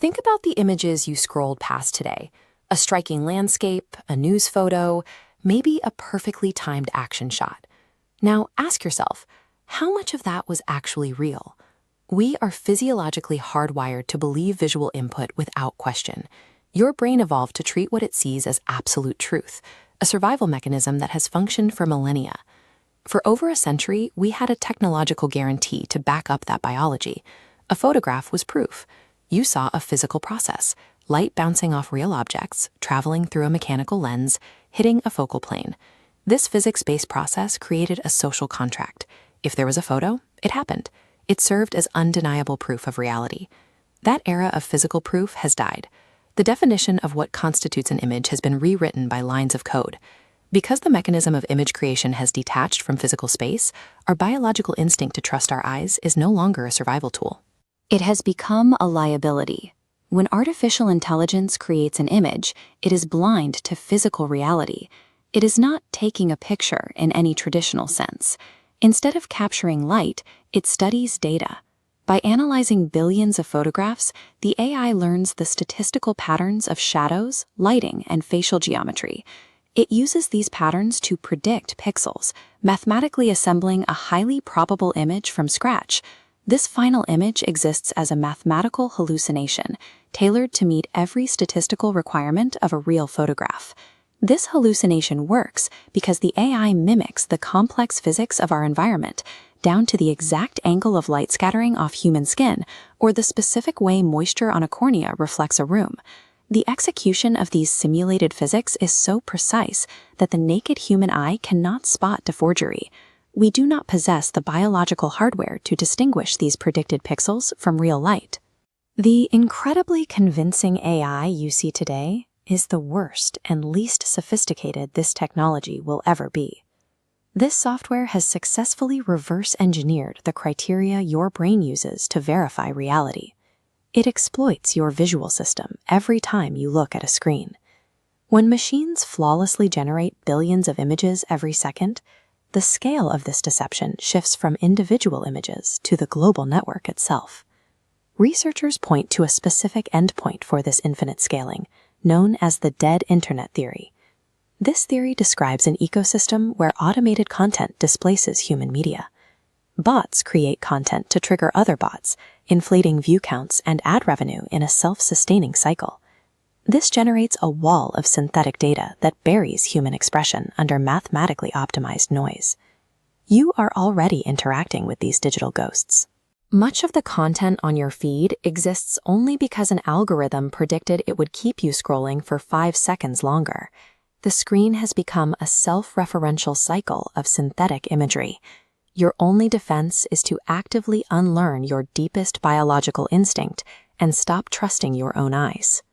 Think about the images you scrolled past today. A striking landscape, a news photo, maybe a perfectly timed action shot. Now ask yourself, how much of that was actually real? We are physiologically hardwired to believe visual input without question. Your brain evolved to treat what it sees as absolute truth, a survival mechanism that has functioned for millennia. For over a century, we had a technological guarantee to back up that biology. A photograph was proof. You saw a physical process, light bouncing off real objects, traveling through a mechanical lens, hitting a focal plane. This physics-based process created a social contract. If there was a photo, it happened. It served as undeniable proof of reality. That era of physical proof has died. The definition of what constitutes an image has been rewritten by lines of code. Because the mechanism of image creation has detached from physical space, our biological instinct to trust our eyes is no longer a survival tool. It has become a liability. When artificial intelligence creates an image, it is blind to physical reality. It is not taking a picture in any traditional sense. Instead of capturing light, it studies data. By analyzing billions of photographs, the AI learns the statistical patterns of shadows, lighting, and facial geometry. It uses these patterns to predict pixels, mathematically assembling a highly probable image from scratch. This final image exists as a mathematical hallucination, tailored to meet every statistical requirement of a real photograph. This hallucination works because the AI mimics the complex physics of our environment, down to the exact angle of light scattering off human skin, or the specific way moisture on a cornea reflects a room. The execution of these simulated physics is so precise that the naked human eye cannot spot the forgery. We do not possess the biological hardware to distinguish these predicted pixels from real light. The incredibly convincing AI you see today is the worst and least sophisticated this technology will ever be. This software has successfully reverse-engineered the criteria your brain uses to verify reality. It exploits your visual system every time you look at a screen. When machines flawlessly generate billions of images every second, the scale of this deception shifts from individual images to the global network itself. Researchers point to a specific endpoint for this infinite scaling, known as the dead internet theory. This theory describes an ecosystem where automated content displaces human media. Bots create content to trigger other bots, inflating view counts and ad revenue in a self-sustaining cycle. This generates a wall of synthetic data that buries human expression under mathematically optimized noise. You are already interacting with these digital ghosts. Much of the content on your feed exists only because an algorithm predicted it would keep you scrolling for 5 seconds longer. The screen has become a self-referential cycle of synthetic imagery. Your only defense is to actively unlearn your deepest biological instinct and stop trusting your own eyes.